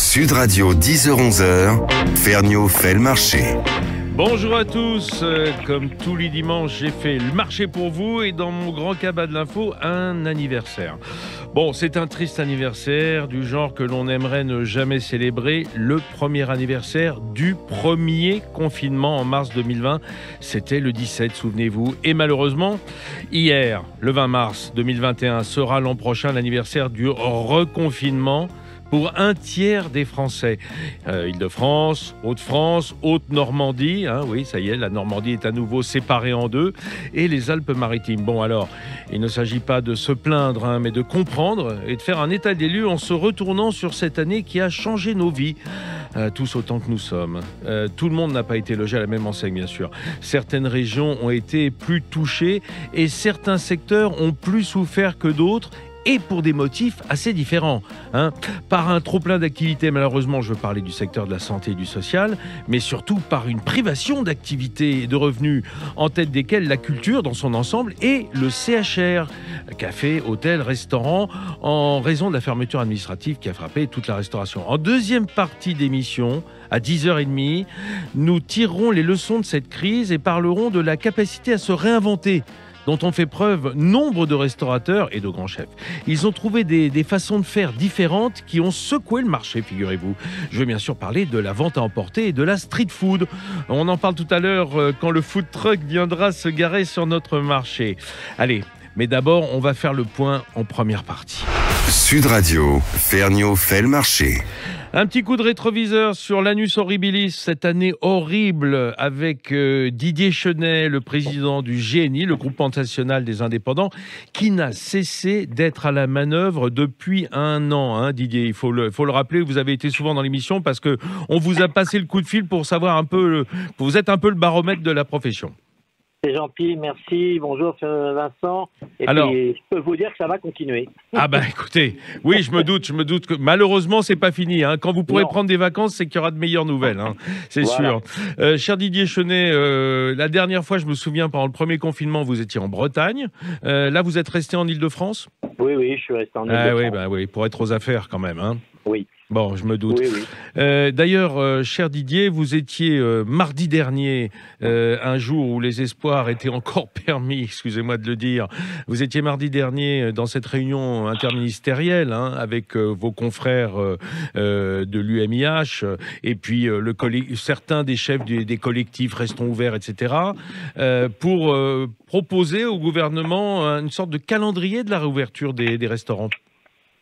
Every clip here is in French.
Sud Radio 10h-11h, Ferniaud fait le marché. Bonjour à tous, comme tous les dimanches, j'ai fait le marché pour vous et dans mon grand cabas de l'info, un anniversaire. Bon, c'est un triste anniversaire du genre que l'on aimerait ne jamais célébrer, le premier anniversaire du premier confinement en mars 2020. C'était le 17, souvenez-vous. Et malheureusement, hier, le 20 mars 2021, sera l'an prochain l'anniversaire du reconfinement pour un tiers des Français. Île-de-France, Hauts-de-France, Haute-Normandie, oui, ça y est, la Normandie est à nouveau séparée en deux, et les Alpes-Maritimes. Bon, alors, il ne s'agit pas de se plaindre, mais de comprendre et de faire un état des lieux en se retournant sur cette année qui a changé nos vies, tous autant que nous sommes. Tout le monde n'a pas été logé à la même enseigne, bien sûr. Certaines régions ont été plus touchées et certains secteurs ont plus souffert que d'autres, et pour des motifs assez différents. Par un trop-plein d'activités, malheureusement, je veux parler du secteur de la santé et du social, mais surtout par une privation d'activités et de revenus, en tête desquels la culture dans son ensemble et le CHR, café, hôtel, restaurant, en raison de la fermeture administrative qui a frappé toute la restauration. En deuxième partie d'émission, à 10h30, nous tirerons les leçons de cette crise et parlerons de la capacité à se réinventer dont ont fait preuve nombre de restaurateurs et de grands chefs. Ils ont trouvé des façons de faire différentes qui ont secoué le marché, figurez-vous. Je vais bien sûr parler de la vente à emporter et de la street food. On en parle tout à l'heure quand le food truck viendra se garer sur notre marché. Allez, mais d'abord, on va faire le point en première partie. Sud Radio, Ferniaud fait le marché. Un petit coup de rétroviseur sur l'annus horribilis, cette année horrible avec Didier Chenet, le président du GNI, le Groupement national des indépendants, qui n'a cessé d'être à la manœuvre depuis un an. Didier, il faut le rappeler, vous avez été souvent dans l'émission parce que on vous a passé le coup de fil pour savoir un peu, vous êtes un peu le baromètre de la profession. C'est gentil, merci. Bonjour Vincent. Alors, puis, je peux vous dire que ça va continuer. Écoutez, oui, je me doute que malheureusement c'est pas fini. Quand vous pourrez prendre des vacances, c'est qu'il y aura de meilleures nouvelles, c'est sûr. Cher Didier Chenet, la dernière fois, je me souviens, pendant le premier confinement, vous étiez en Bretagne. Là, vous êtes resté en Île-de-France ? Oui, je suis resté en Île-de-France. Oui, pour être aux affaires quand même. Oui. Bon, je me doute. Oui. D'ailleurs, cher Didier, vous étiez mardi dernier, un jour où les espoirs étaient encore permis, excusez-moi de le dire, vous étiez mardi dernier dans cette réunion interministérielle avec vos confrères de l'UMIH et puis certains des chefs des collectifs Restons ouverts, etc., pour proposer au gouvernement une sorte de calendrier de la réouverture des restaurants.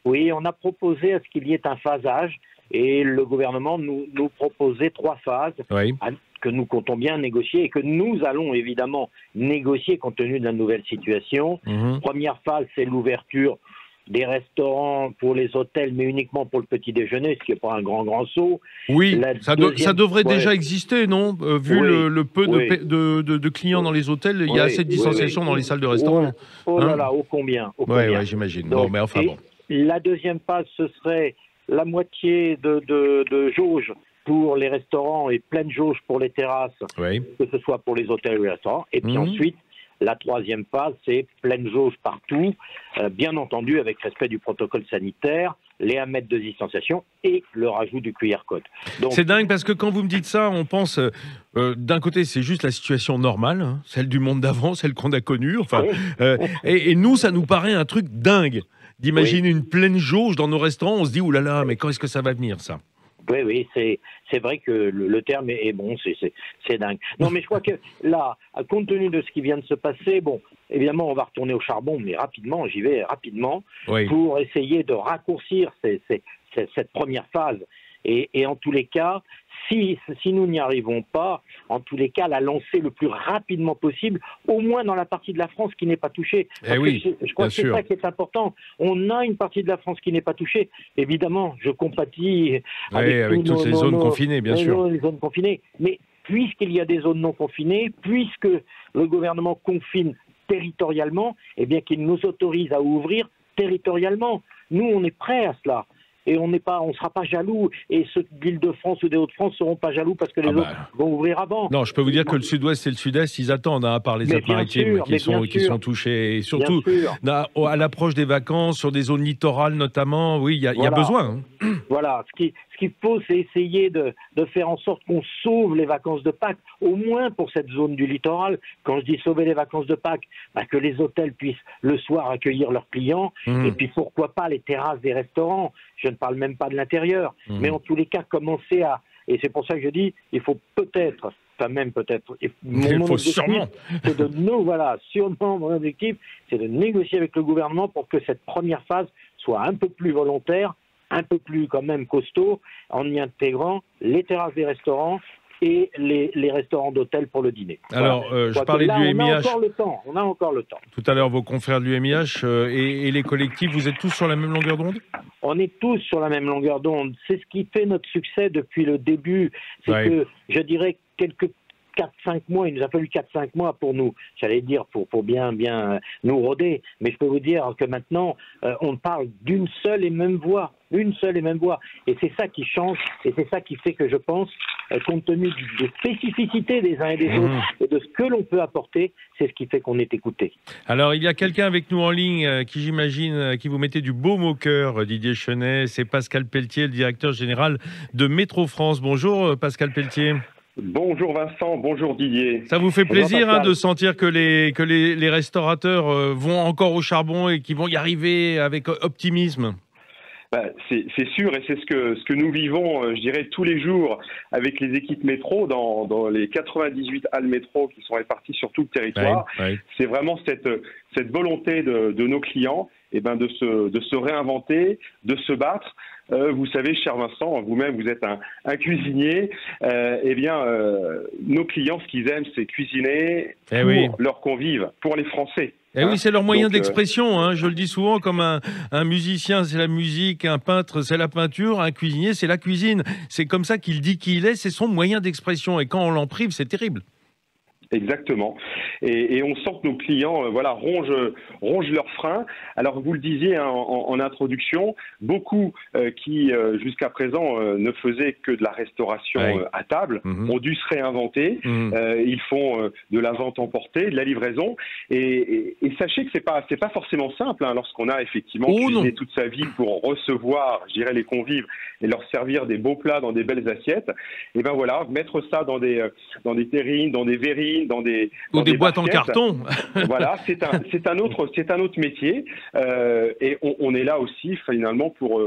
Oui, on a proposé à ce qu'il y ait un phasage et le gouvernement nous proposait 3 phases que nous comptons bien négocier et que nous allons évidemment négocier compte tenu de la nouvelle situation. Première phase, c'est l'ouverture des restaurants pour les hôtels, mais uniquement pour le petit déjeuner, ce qui n'est pas un grand saut. Oui, ça devrait déjà exister, non ? Vu le peu de clients dans les hôtels, il y a assez de distanciation dans les salles de restaurant. Oh là là, ô combien. Oui, j'imagine. Donc, mais enfin bon. La deuxième phase, ce serait la moitié de jauge pour les restaurants et pleine jauge pour les terrasses, que ce soit pour les hôtels ou les restaurants. Et puis ensuite, la troisième phase, c'est pleine jauge partout, bien entendu avec respect du protocole sanitaire, les 1 mètre de distanciation et le rajout du QR code. Donc, c'est dingue parce que quand vous me dites ça, on pense d'un côté c'est juste la situation normale, celle du monde d'avant, celle qu'on a connue. Et nous, ça nous paraît un truc dingue d'imaginer une pleine jauge dans nos restaurants. On se dit oulala, mais quand est-ce que ça va venir ça ? Oui, c'est vrai que le terme est bon, c'est dingue. Non, mais je crois que là, compte tenu de ce qui vient de se passer, évidemment, on va retourner au charbon, mais rapidement, j'y vais rapidement, pour essayer de raccourcir cette première phase. Et en tous les cas, si nous n'y arrivons pas, en tous les cas, la lancer le plus rapidement possible, au moins dans la partie de la France qui n'est pas touchée. Je crois que c'est ça qui est important. On a une partie de la France qui n'est pas touchée. Évidemment, je compatis avec toutes les zones confinées, bien sûr. Les zones confinées. Mais puisqu'il y a des zones non confinées, puisque le gouvernement confine territorialement, eh bien qu'il nous autorise à ouvrir territorialement. Nous, on est prêts à cela. Et on sera pas jaloux. Et ceux d'Île-de-France ou des Hauts-de-France ne seront pas jaloux parce que les autres vont ouvrir avant. Non, je peux vous dire que le Sud-Ouest et le Sud-Est, ils attendent par les Alpes-Maritimes qui sont touchés. Et surtout, à l'approche des vacances, sur des zones littorales notamment, il y a besoin. Voilà, ce qu'il faut, c'est essayer de faire en sorte qu'on sauve les vacances de Pâques, au moins pour cette zone du littoral. Quand je dis sauver les vacances de Pâques, que les hôtels puissent le soir accueillir leurs clients, et puis pourquoi pas les terrasses des restaurants. Je ne parle même pas de l'intérieur, mais en tous les cas, commencer à... Et c'est pour ça que je dis, il faut peut-être... Enfin, même peut-être. Il faut sûrement. C'est de sûrement, mon objectif, c'est de négocier avec le gouvernement pour que cette première phase soit un peu plus volontaire, un peu plus quand même costaud, en y intégrant les terrasses des restaurants et les restaurants d'hôtel pour le dîner. Alors, voilà. je parlais de l'UMIH. On a encore le temps. Tout à l'heure, vos confrères de l'UMIH et les collectifs, vous êtes tous sur la même longueur d'onde? On est tous sur la même longueur d'onde. C'est ce qui fait notre succès depuis le début. C'est que, je dirais, quelques 4-5 mois, il nous a fallu 4-5 mois pour nous, j'allais dire, pour bien nous rôder. Mais je peux vous dire que maintenant, on parle d'une seule et même voix. Une seule et même voix. Et c'est ça qui change, et c'est ça qui fait que je pense, compte tenu des spécificités des uns et des autres, et de ce que l'on peut apporter, c'est ce qui fait qu'on est écouté. Alors, il y a quelqu'un avec nous en ligne qui, j'imagine, qui vous mettait du baume au cœur, Didier Chenet. C'est Pascal Pelletier, le directeur général de Métro France. Bonjour, Pascal Pelletier. Bonjour Vincent, bonjour Didier. Ça vous fait plaisir de sentir que les restaurateurs vont encore au charbon et qu'ils vont y arriver avec optimisme? C'est sûr, et c'est ce que nous vivons, je dirais, tous les jours avec les équipes métro dans les 98 halles métro qui sont réparties sur tout le territoire. C'est vraiment cette volonté de nos clients de se réinventer, de se battre. Vous savez, cher Vincent, vous-même, vous êtes un cuisinier. Nos clients, ce qu'ils aiment, c'est cuisiner pour leurs convives, pour les Français. Oui, c'est leur moyen d'expression. Je le dis souvent, comme un musicien, c'est la musique, un peintre, c'est la peinture, un cuisinier, c'est la cuisine. C'est comme ça qu'il dit qui il est, c'est son moyen d'expression. Et quand on l'en prive, c'est terrible. Exactement. Et on sent que nos clients rongent leurs freins. Alors, vous le disiez en introduction, beaucoup qui, jusqu'à présent, ne faisaient que de la restauration à table, ont dû se réinventer. Ils font de la vente emportée, de la livraison. Et sachez que c'est pas forcément simple lorsqu'on a effectivement cuisiné toute sa vie pour recevoir, je dirais, les convives et leur servir des beaux plats dans des belles assiettes. Et mettre ça dans des terrines, dans des verrines, dans des boîtes en carton. Voilà, c'est un autre métier, et on est là aussi finalement pour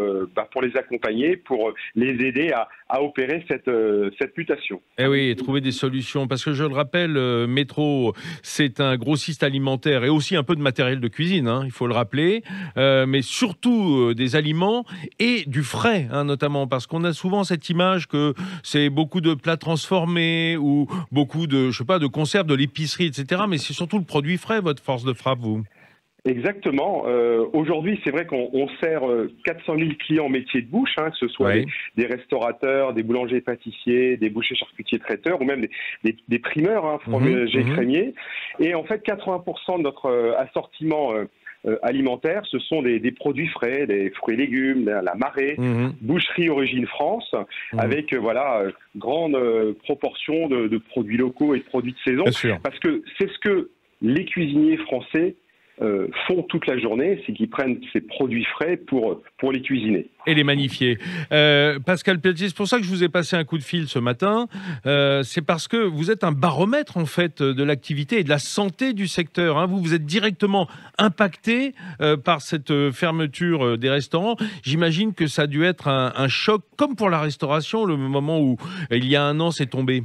les accompagner, pour les aider à opérer cette mutation. Et oui, et trouver des solutions, parce que je le rappelle, Métro, c'est un grossiste alimentaire et aussi un peu de matériel de cuisine, il faut le rappeler, mais surtout des aliments et du frais, notamment, parce qu'on a souvent cette image que c'est beaucoup de plats transformés ou beaucoup de conserves, de l'épicerie, etc. Mais c'est surtout le produit frais, votre force de frappe, vous. Exactement. Aujourd'hui, c'est vrai qu'on sert 400 000 clients métiers de bouche, que ce soit des restaurateurs, des boulangers pâtissiers, des bouchers charcutiers traiteurs ou même des primeurs, fromagers crémiers. Et en fait, 80% de notre assortiment alimentaire, ce sont des produits frais, des fruits et légumes, la marée, boucherie origine France, avec grande proportion de produits locaux et de produits de saison. Parce que c'est ce que les cuisiniers français font toute la journée, c'est qu'ils prennent ces produits frais pour les cuisiner. Et les magnifier. Pascal Pelletier, c'est pour ça que je vous ai passé un coup de fil ce matin. C'est parce que vous êtes un baromètre en fait de l'activité et de la santé du secteur. Vous êtes directement impacté par cette fermeture des restaurants. J'imagine que ça a dû être un choc, comme pour la restauration, le moment où il y a un an c'est tombé.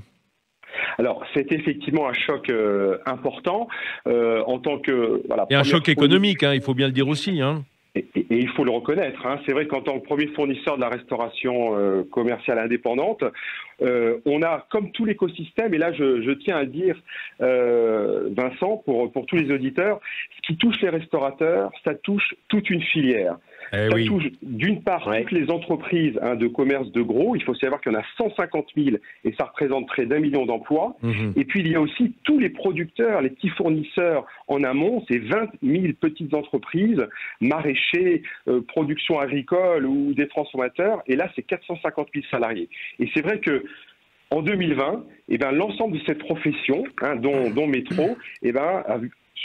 Alors, c'est effectivement un choc important en tant que... Et un choc économique, il faut bien le dire aussi. Et il faut le reconnaître. C'est vrai qu'en tant que premier fournisseur de la restauration commerciale indépendante, on a, comme tout l'écosystème, et là je tiens à le dire, Vincent, pour tous les auditeurs, ce qui touche les restaurateurs, ça touche toute une filière. Ça touche d'une part toutes les entreprises de commerce de gros. Il faut savoir qu'il y en a 150 000 et ça représente près d'1 million d'emplois. Et puis il y a aussi tous les producteurs, les petits fournisseurs en amont, c'est 20 000 petites entreprises, maraîchers, production agricole ou des transformateurs. Et là, c'est 450 000 salariés. Et c'est vrai que en 2020, l'ensemble de cette profession, dont Métro,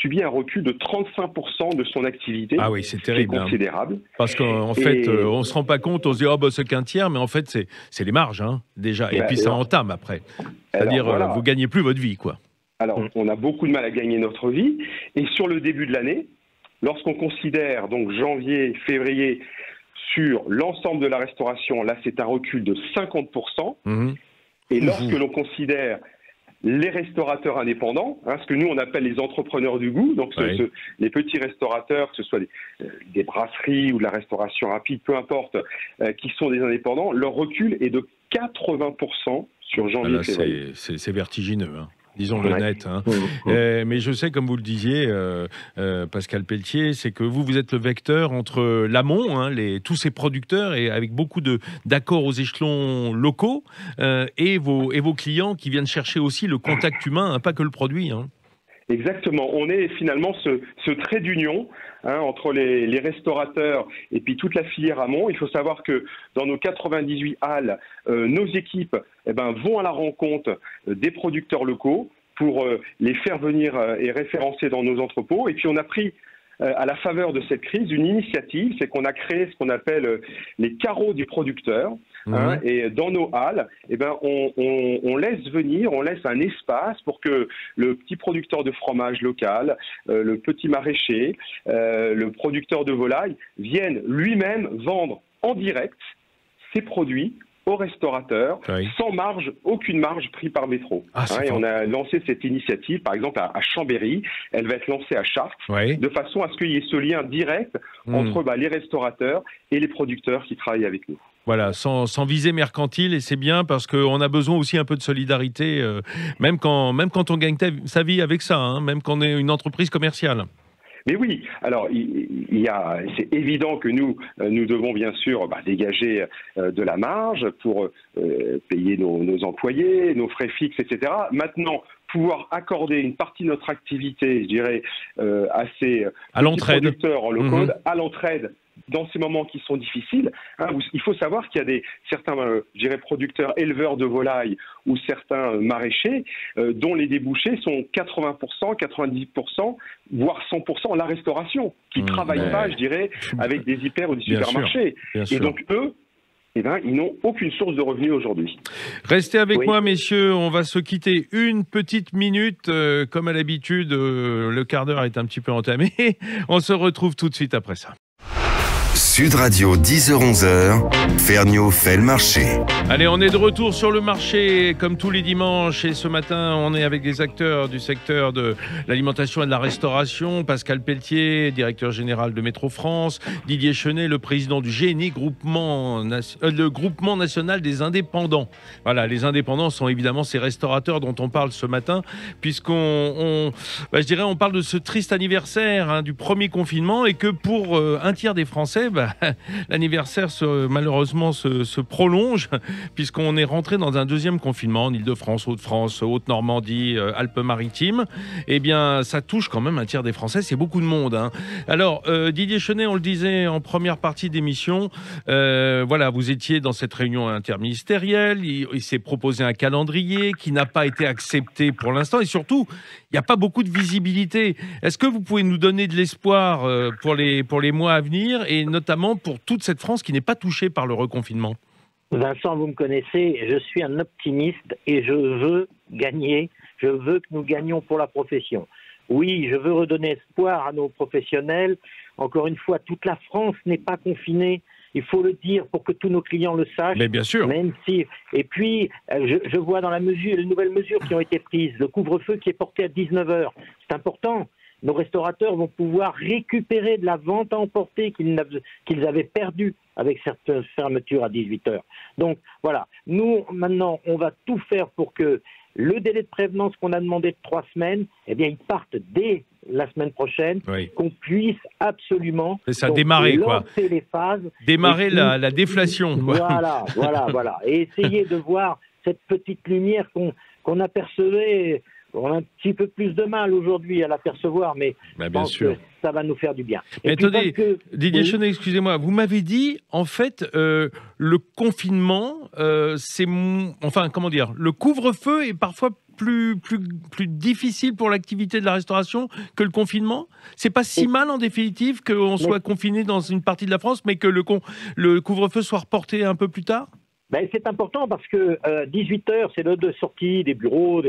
subi un recul de 35% de son activité. Ah oui, c'est terrible. C'est considérable. Parce qu'en fait, on ne se rend pas compte, on se dit, oh, bah, c'est qu'un tiers, mais en fait, c'est les marges, hein, déjà. Et puis, ça entame après. C'est-à-dire, voilà. vous gagnez plus votre vie, quoi. Alors, on a beaucoup de mal à gagner notre vie. Et sur le début de l'année, lorsqu'on considère donc janvier, février, sur l'ensemble de la restauration, là, c'est un recul de 50%. Et lorsque l'on considère les restaurateurs indépendants, ce que nous on appelle les entrepreneurs du goût, donc les petits restaurateurs, que ce soit des brasseries ou de la restauration rapide, peu importe, qui sont des indépendants, leur recul est de 80% sur janvier-février. C'est vertigineux, hein. Disons-le net. Hein. Mais je sais, comme vous le disiez, Pascal Pelletier, c'est que vous êtes le vecteur entre l'amont, hein, tous ces producteurs, et avec beaucoup d'accords aux échelons locaux, et vos clients qui viennent chercher aussi le contact humain, hein, pas que le produit. Hein. Exactement. On est finalement ce trait d'union entre les restaurateurs et puis toute la filière amont. Il faut savoir que dans nos 98 halles, nos équipes vont à la rencontre des producteurs locaux pour les faire venir et référencer dans nos entrepôts. Et puis on a pris à la faveur de cette crise une initiative, c'est qu'on a créé ce qu'on appelle les carreaux du producteur. Et dans nos halles, on laisse venir, on laisse un espace pour que le petit producteur de fromage local, le petit maraîcher, le producteur de volaille vienne lui-même vendre en direct ses produits aux restaurateurs, sans marge, aucune marge prise par Métro. Et on a lancé cette initiative, par exemple, à Chambéry. Elle va être lancée à Chartres, de façon à ce qu'il y ait ce lien direct entre les restaurateurs et les producteurs qui travaillent avec nous. Voilà, sans visée mercantile, et c'est bien parce qu'on a besoin aussi un peu de solidarité, même quand on gagne sa vie avec ça, hein, même quand on est une entreprise commerciale. Mais oui, alors c'est évident que nous devons bien sûr dégager de la marge pour payer nos employés, nos frais fixes, etc. Maintenant, pouvoir accorder une partie de notre activité, je dirais, à ces producteurs en low-code, à l'entraide, dans ces moments qui sont difficiles. Il faut savoir qu'il y a certains producteurs éleveurs de volailles ou certains maraîchers dont les débouchés sont 80%, 90%, voire 100% la restauration, qui ne travaillent pas, je dirais, avec des hyper ou des supermarchés. Bien sûr. Et donc eux, ils n'ont aucune source de revenus aujourd'hui. Restez avec moi, messieurs. On va se quitter une petite minute. Comme à l'habitude, le quart d'heure est un petit peu entamé. On se retrouve tout de suite après ça. Sud Radio, 10h-11h, Ferniaud fait le marché. Allez, on est de retour sur le marché, comme tous les dimanches. Et ce matin, on est avec des acteurs du secteur de l'alimentation et de la restauration. Pascal Pelletier, directeur général de Métro France. Didier Chenet, le président du GNI, le Groupement National des Indépendants. Voilà, les indépendants sont évidemment ces restaurateurs dont on parle ce matin, puisqu'on parle de ce triste anniversaire du premier confinement, et que pour un tiers des Français, l'anniversaire malheureusement se prolonge, puisqu'on est rentré dans un deuxième confinement en Île-de-France, Hauts-de-France, Haute-Normandie, Alpes-Maritimes. Eh bien, ça touche quand même un tiers des Français, c'est beaucoup de monde. Hein. Alors, Didier Chenet, on le disait en première partie d'émission, vous étiez dans cette réunion interministérielle, il s'est proposé un calendrier qui n'a pas été accepté pour l'instant, et surtout, il n'y a pas beaucoup de visibilité. Est-ce que vous pouvez nous donner de l'espoir pour les mois à venir, et notamment pour toute cette France qui n'est pas touchée par le reconfinement? Vincent, vous me connaissez, je suis un optimiste et je veux gagner. Je veux que nous gagnions pour la profession. Oui, je veux redonner espoir à nos professionnels. Encore une fois, toute la France n'est pas confinée. Il faut le dire pour que tous nos clients le sachent. Mais bien sûr. Et puis, je vois dans les nouvelles mesures qui ont été prises, le couvre-feu qui est porté à 19h. C'est important. Nos restaurateurs vont pouvoir récupérer de la vente à emporter qu'ils avaient perdue avec certaines fermetures à 18h. Donc, voilà. Nous, maintenant, on va tout faire pour que le délai de prévenance qu'on a demandé de 3 semaines, il parte dès la semaine prochaine, qu'on puisse absolument démarrer, lancer les phases. Démarrer la déflation. Voilà. Et essayer de voir cette petite lumière qu'on apercevait On a un petit peu plus de mal aujourd'hui à l'apercevoir, mais je bien pense sûr. que ça va nous faire du bien. Mais attendez, Didier oui. Chenet, excusez-moi, vous m'avez dit, en fait, le confinement, enfin, comment dire, le couvre-feu est parfois plus difficile pour l'activité de la restauration que le confinement. C'est pas si mal, en définitive, qu'on soit confiné dans une partie de la France, mais que le couvre-feu soit reporté un peu plus tard? Ben, c'est important parce que 18h, c'est l'heure de sortie des bureaux,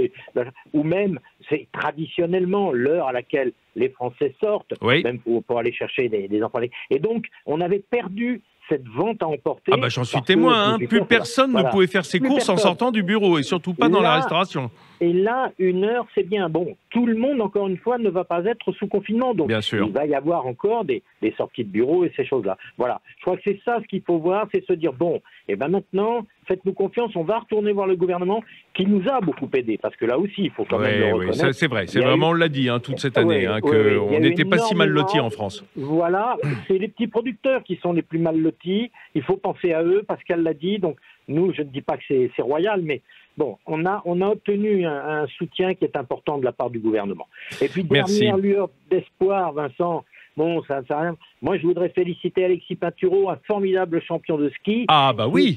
ou même c'est traditionnellement l'heure à laquelle les Français sortent, même pour aller chercher des enfants. Et donc, on avait perdu cette vente à emporter. Ah bah j'en suis témoin, plus personne ne pouvait faire ses courses en sortant du bureau, et surtout pas dans la restauration. Et là, 1 heure, c'est bien. Bon, tout le monde, encore une fois, ne va pas être sous confinement. Donc, bien sûr. Il va y avoir encore des sorties de bureau et ces choses-là. Voilà. Je crois que c'est ça ce qu'il faut voir, c'est se dire, bon, et ben maintenant, faites-nous confiance, on va retourner voir le gouvernement qui nous a beaucoup aidé. Parce que là aussi, il faut quand même le reconnaître. Oui, c'est vrai. C'est vraiment, on l'a dit toute cette année, qu'on n'était pas si mal lotis en France. Voilà, c'est les petits producteurs qui sont les plus mal lotis. Il faut penser à eux, Pascal l'a dit. Donc, nous, je ne dis pas que c'est royal, mais bon, on a obtenu un soutien qui est important de la part du gouvernement. Et puis, dernière lueur d'espoir, Vincent, bon, ça rien. Moi, je voudrais féliciter Alexis Pinturo, un formidable champion de ski. Ah, bah oui,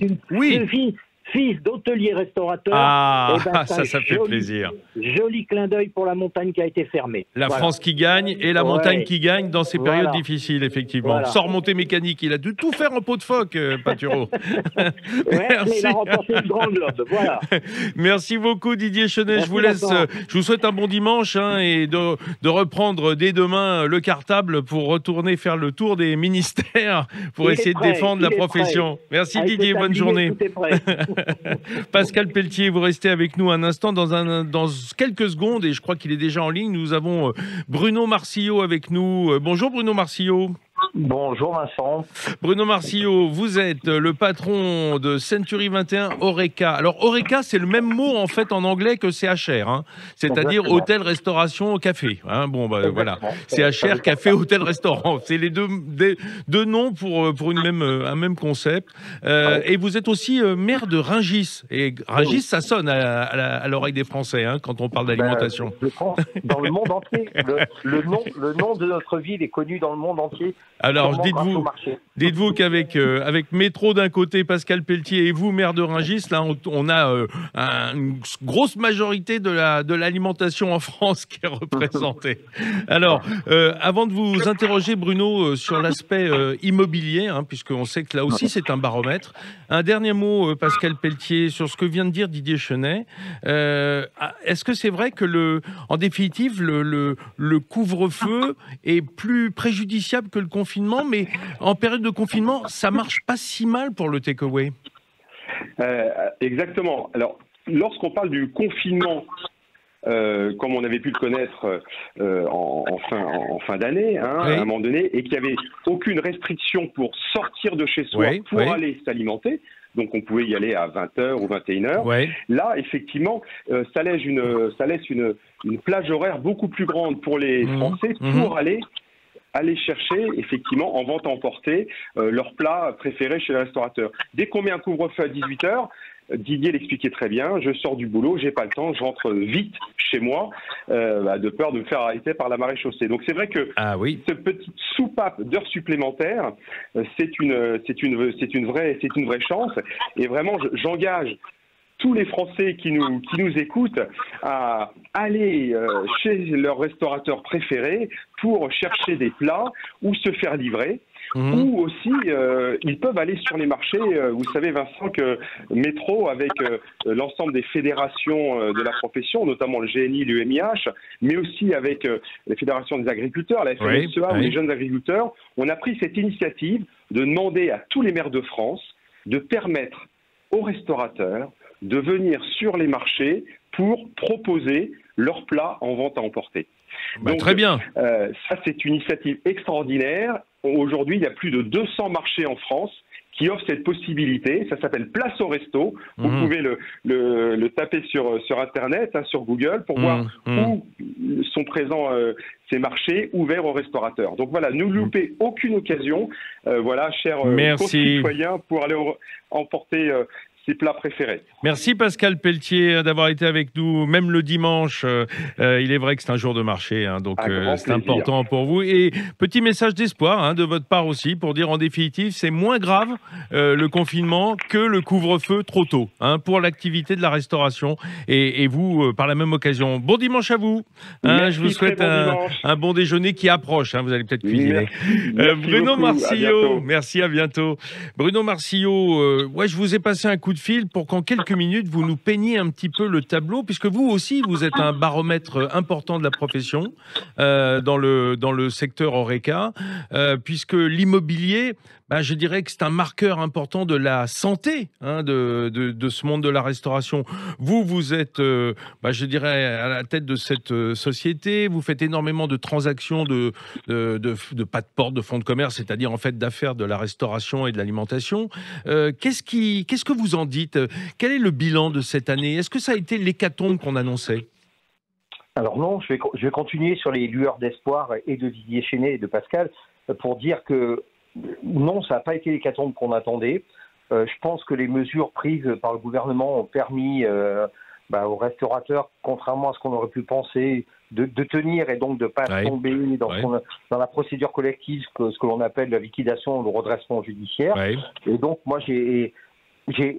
Fils d'hôtelier-restaurateur. Ah, ça fait plaisir. Joli clin d'œil pour la montagne qui a été fermée. La France qui gagne et la montagne qui gagne dans ces périodes difficiles, effectivement. Sans remontée mécanique, il a dû tout faire en peau de phoque, Pinturo. Merci. Il a remporté une grande globe. Voilà. Merci beaucoup, Didier Chenet. Je vous laisse. Je vous souhaite un bon dimanche et de reprendre dès demain le cartable pour retourner faire le tour des ministères pour essayer de défendre la profession. Merci, Didier. Bonne journée. Tout est prêt. Pascal Pelletier, vous restez avec nous un instant. Dans quelques secondes, et je crois qu'il est déjà en ligne, nous avons Bruno Marcillot avec nous. Bonjour Bruno Marcillot. Bonjour Vincent. Bruno Marcillot, vous êtes le patron de Century 21 Horeca. Alors Horeca, c'est le même mot en fait en anglais que CHR, c'est-à-dire hôtel, restauration, café. Bon, voilà, CHR, café, hôtel, restaurant. C'est les deux noms pour un même concept. Et vous êtes aussi maire de Rungis. Et Rungis, ça sonne à l'oreille des Français quand on parle d'alimentation. Je pense dans le monde entier. Le nom de notre ville est connu dans le monde entier. Alors, dites-vous qu'avec Métro d'un côté, Pascal Pelletier et vous, maire de Rungis, là, on a une grosse majorité de l'alimentation en France qui est représentée. Alors, avant de vous interroger, Bruno, sur l'aspect immobilier, puisqu'on sait que là aussi, c'est un baromètre, un dernier mot, Pascal Pelletier, sur ce que vient de dire Didier Chenet. Est-ce que c'est vrai que, en définitive, le couvre-feu est plus préjudiciable que le confinement, mais en période de confinement, ça marche pas si mal pour le takeaway. Exactement. Alors, lorsqu'on parle du confinement, comme on avait pu le connaître en fin d'année, à un moment donné, et qu'il n'y avait aucune restriction pour sortir de chez soi pour aller s'alimenter, donc on pouvait y aller à 20h ou 21h. Là, effectivement, ça laisse une plage horaire beaucoup plus grande pour les Français pour aller chercher, effectivement, en vente à emporter, leurs plats préférés chez les restaurateurs. Dès qu'on met un couvre-feu à 18h, Didier l'expliquait très bien, je sors du boulot, j'ai pas le temps, je rentre vite chez moi, de peur de me faire arrêter par la maréchaussée. Donc c'est vrai que cette petite soupape d'heures supplémentaires, c'est une vraie chance. Et vraiment, j'engage tous les Français qui nous écoutent à aller chez leur restaurateur préféré pour chercher des plats ou se faire livrer. Ou aussi, ils peuvent aller sur les marchés. Vous savez, Vincent, que Métro, avec l'ensemble des fédérations de la profession, notamment le GNI, l'UMIH, mais aussi avec les fédérations des agriculteurs, la FNSEA ou les jeunes agriculteurs, on a pris cette initiative de demander à tous les maires de France de permettre aux restaurateurs de venir sur les marchés pour proposer leurs plats en vente à emporter. Donc, très bien. Ça, c'est une initiative extraordinaire. Aujourd'hui, il y a plus de 200 marchés en France qui offrent cette possibilité. Ça s'appelle Place au Resto. Vous pouvez le taper sur Internet, sur Google, pour voir où sont présents ces marchés ouverts aux restaurateurs. Donc voilà, ne loupez aucune occasion, chers concitoyens, pour aller emporter ses plats préférés. Merci Pascal Pelletier d'avoir été avec nous, même le dimanche. Il est vrai que c'est un jour de marché, hein, donc c'est important pour vous. Et petit message d'espoir, hein, de votre part aussi, pour dire en définitive, c'est moins grave le confinement que le couvre-feu trop tôt, hein, pour l'activité de la restauration. Et vous, par la même occasion, bon dimanche à vous. Hein, merci, je vous souhaite un bon déjeuner qui approche. Hein, vous allez peut-être cuisiner. Merci Bruno beaucoup, Marcillo, merci, à bientôt. Bruno Marcillo, ouais, je vous ai passé un coup de fil pour qu'en quelques minutes, vous nous peigniez un petit peu le tableau, puisque vous aussi, vous êtes un baromètre important de la profession dans le secteur Horeca, puisque l'immobilier, je dirais que c'est un marqueur important de la santé, hein, de ce monde de la restauration. Vous êtes, je dirais, à la tête de cette société. Vous faites énormément de transactions de pas de porte, de fonds de commerce, c'est-à-dire en fait d'affaires de la restauration et de l'alimentation. Qu'est-ce que vous en dites? Quel est le bilan de cette année? Est-ce que ça a été l'hécatombe qu'on annonçait? Alors non, je vais continuer sur les lueurs d'espoir et de Didier Chénet et de Pascal pour dire que non, ça n'a pas été l'hécatombe qu'on attendait. Je pense que les mesures prises par le gouvernement ont permis aux restaurateurs, contrairement à ce qu'on aurait pu penser, de tenir et donc de ne pas tomber dans la procédure collective, ce que l'on appelle la liquidation ou le redressement judiciaire. Ouais. Et donc moi j'ai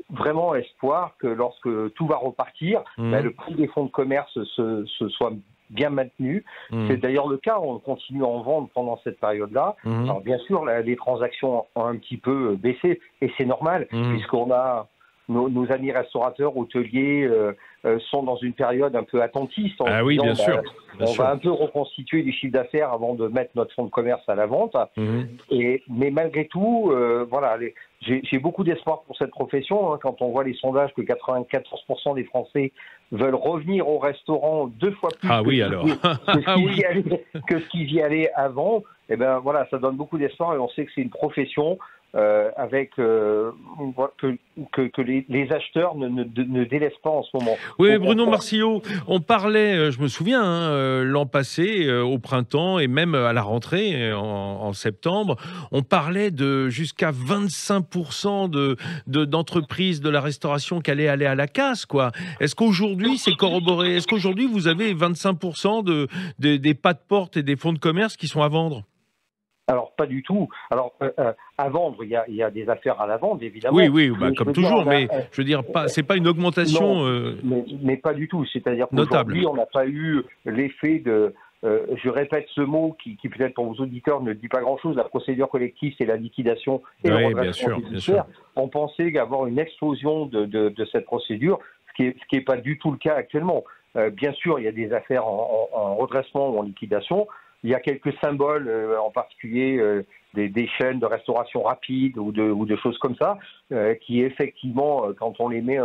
vraiment espoir que lorsque tout va repartir, le prix des fonds de commerce se soit bien maintenu. C'est d'ailleurs le cas, on continue à en vendre pendant cette période-là. Alors bien sûr, les transactions ont un petit peu baissé, et c'est normal, puisqu'on a nos amis restaurateurs, hôteliers sont dans une période un peu attentiste. Ah oui, bien sûr. On va un peu reconstituer du chiffre d'affaires avant de mettre notre fonds de commerce à la vente. Mais malgré tout, j'ai beaucoup d'espoir pour cette profession. Hein, quand on voit les sondages que 94% des Français veulent revenir au restaurant 2 fois plus que ce qu'ils y allaient avant, et ben voilà, ça donne beaucoup d'espoir, et on sait que c'est une profession avec que les acheteurs ne délaissent pas en ce moment. Oui, Bruno Marcillo, on parlait, je me souviens, l'an passé, au printemps et même à la rentrée, en septembre, on parlait de jusqu'à 25% d'entreprises de la restauration qui allaient aller à la casse, quoi. Est-ce qu'aujourd'hui, c'est corroboré? Est-ce qu'aujourd'hui, vous avez 25% des pas de porte et des fonds de commerce qui sont à vendre? Alors, pas du tout. Alors, à vendre, il y a des affaires à la vente, évidemment. Oui, comme toujours, mais je veux dire, c'est pas une augmentation... Non, mais pas du tout. C'est-à-dire qu'aujourd'hui, on n'a pas eu l'effet de... je répète ce mot qui peut-être pour vos auditeurs ne dit pas grand-chose. La procédure collective, c'est la liquidation et le redressement judiciaire. On pensait qu'avoir une explosion de cette procédure, ce qui est pas du tout le cas actuellement. Bien sûr, il y a des affaires en redressement ou en liquidation. Il y a quelques symboles, en particulier des chaînes de restauration rapide ou de choses comme ça, qui effectivement, quand on les met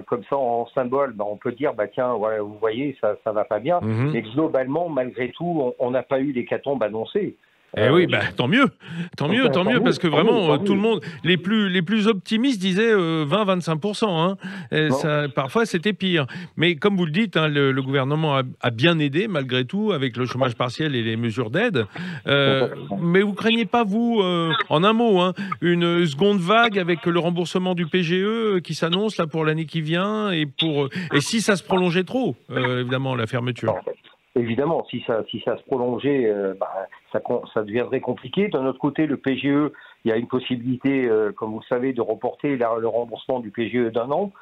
comme ça en symbole, on peut dire, tiens, voilà, vous voyez, ça va pas bien. Mais globalement, malgré tout, on n'a pas eu l'hécatombe annoncée. Eh oui, tant mieux, parce que vraiment, tout le monde, les plus optimistes disaient 20-25%. Hein. Parfois, c'était pire. Mais comme vous le dites, hein, le gouvernement a bien aidé, malgré tout, avec le chômage partiel et les mesures d'aide. Mais vous craignez pas, vous, en un mot, hein, une seconde vague avec le remboursement du PGE qui s'annonce là pour l'année qui vient, et si ça se prolongeait trop, évidemment, la fermeture. Évidemment, si ça se prolongeait, ça deviendrait compliqué. D'un autre côté, le PGE, il y a une possibilité, comme vous le savez, de reporter le remboursement du PGE d'1 an.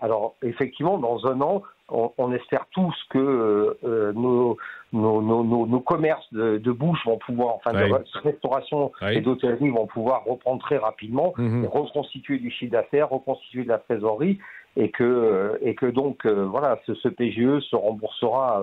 Alors, effectivement, dans 1 an, on espère tous que nos commerces de bouche vont pouvoir, de restauration et d'hôtellerie vont pouvoir reprendre très rapidement, et reconstituer du chiffre d'affaires, reconstituer de la trésorerie, et que donc, ce PGE se remboursera...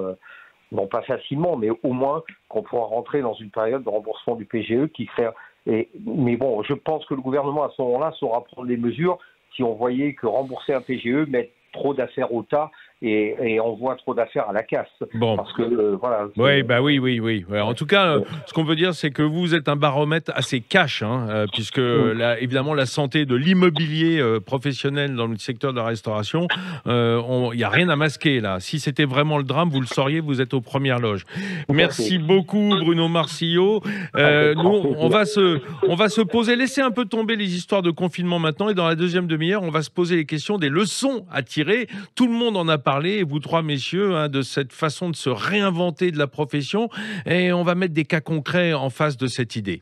non pas facilement, mais au moins qu'on pourra rentrer dans une période de remboursement du PGE qui fait... Mais bon, je pense que le gouvernement, à ce moment-là, saura prendre des mesures si on voyait que rembourser un PGE met trop d'affaires au tas et on voit trop d'affaires à la casse. Bon. Parce que, voilà. Oui, oui. Ouais, en tout cas, ce qu'on peut dire, c'est que vous êtes un baromètre assez cash, puisque évidemment, la santé de l'immobilier professionnel dans le secteur de la restauration, il n'y a rien à masquer là. Si c'était vraiment le drame, vous le sauriez, vous êtes aux premières loges. Merci beaucoup, Bruno Marcillo. Nous, on va se poser, laisser un peu tomber les histoires de confinement maintenant, et dans la deuxième demi-heure, on va se poser les questions des leçons à tirer. Tout le monde en a parlé, et vous trois messieurs, de cette façon de se réinventer de la profession, et on va mettre des cas concrets en face de cette idée.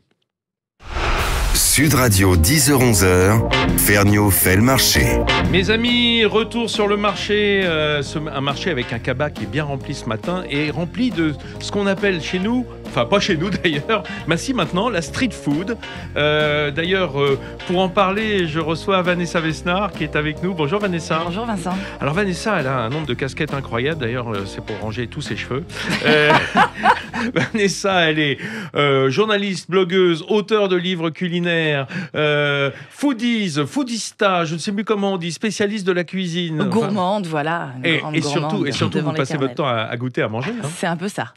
Sud Radio, 10h-11h, Ferniaud fait le marché. Mes amis, retour sur le marché, un marché avec un cabas qui est bien rempli ce matin et rempli de ce qu'on appelle chez nous, enfin pas chez nous d'ailleurs, mais si maintenant, la street food. D'ailleurs, pour en parler, je reçois Vanessa Vesnard qui est avec nous. Bonjour Vanessa. Bonjour Vincent. Alors Vanessa, elle a un nombre de casquettes incroyable, d'ailleurs c'est pour ranger tous ses cheveux. Vanessa, elle est journaliste, blogueuse, auteure de livres culinaires, foodista, je ne sais plus comment on dit, spécialiste de la cuisine. Gourmande, voilà. Et surtout, vous passez votre temps à goûter, à manger. C'est un peu ça.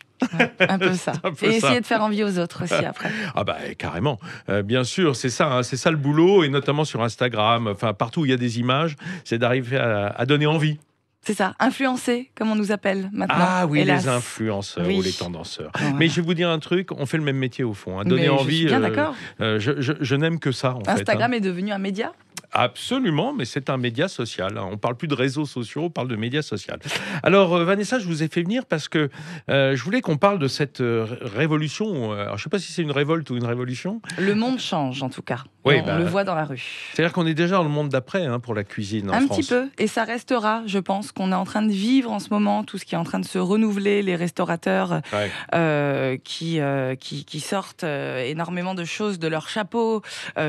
Un peu ça. Et essayer de faire envie aux autres aussi après. Ah bah carrément. Bien sûr, c'est ça le boulot, et notamment sur Instagram, enfin partout où il y a des images, c'est d'arriver à donner envie. C'est ça, influencer, comme on nous appelle maintenant. Ah oui, hélas. Les influenceurs ou les tendanceurs. Voilà. Mais je vais vous dire un truc, on fait le même métier au fond. Donner Mais envie. Je suis bien d'accord. Je n'aime que ça, en fait. Instagram est devenu un média ? Absolument, mais c'est un média social. On ne parle plus de réseaux sociaux, on parle de médias sociaux. Alors, Vanessa, je vous ai fait venir parce que je voulais qu'on parle de cette révolution. Alors, je ne sais pas si c'est une révolte ou une révolution. Le monde change, en tout cas. Oui, on le voit dans la rue. C'est-à-dire qu'on est déjà dans le monde d'après pour la cuisine en France. Un petit peu, et ça restera. Je pense qu'on est en train de vivre en ce moment tout ce qui est en train de se renouveler, les restaurateurs qui sortent énormément de choses de leur chapeau,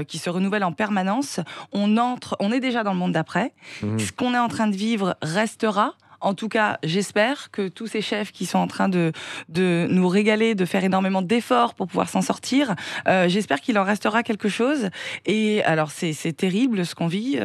qui se renouvellent en permanence. On est déjà dans le monde d'après. Ce qu'on est en train de vivre restera. En tout cas, j'espère que tous ces chefs qui sont en train de nous régaler, de faire énormément d'efforts pour pouvoir s'en sortir, j'espère qu'il en restera quelque chose. Et alors, c'est terrible ce qu'on vit.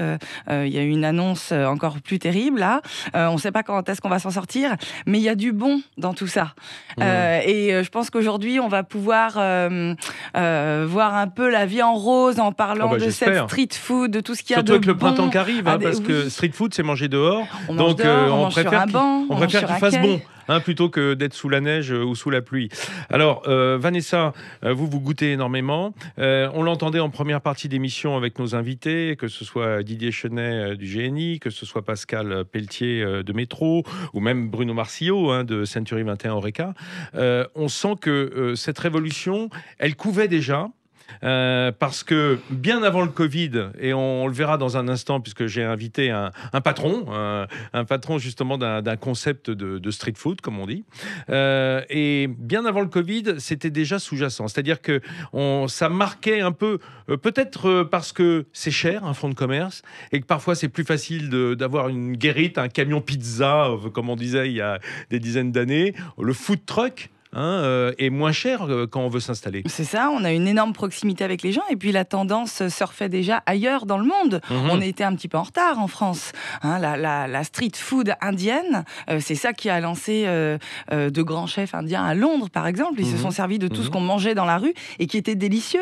Il y a eu une annonce encore plus terrible, là. On ne sait pas quand est-ce qu'on va s'en sortir, mais il y a du bon dans tout ça. Et je pense qu'aujourd'hui, on va pouvoir voir un peu la vie en rose en parlant de cette street food, de tout ce qu'il y a de bon. Surtout avec le printemps qui arrive, parce que street food, c'est manger dehors. On mange dehors, on préfère qu'il fasse bon, plutôt que d'être sous la neige ou sous la pluie. Alors, Vanessa, vous goûtez énormément. On l'entendait en première partie d'émission avec nos invités, que ce soit Didier Chenet du GNI, que ce soit Pascal Pelletier de Métro, ou même Bruno Marcillo de Century 21 Horeca. On sent que cette révolution, elle couvait déjà. Parce que bien avant le Covid, et on le verra dans un instant puisque j'ai invité un patron justement d'un concept de street food comme on dit, et bien avant le Covid c'était déjà sous-jacent, c'est-à-dire que ça marquait un peu, peut-être parce que c'est cher un fonds de commerce et que parfois c'est plus facile d'avoir une guérite, un camion pizza comme on disait il y a des dizaines d'années, le food truck est moins cher quand on veut s'installer. C'est ça, on a une énorme proximité avec les gens et puis la tendance se refait déjà ailleurs dans le monde. On était un petit peu en retard en France. La street food indienne, c'est ça qui a lancé de grands chefs indiens à Londres par exemple. Ils se sont servis de tout ce qu'on mangeait dans la rue et qui était délicieux,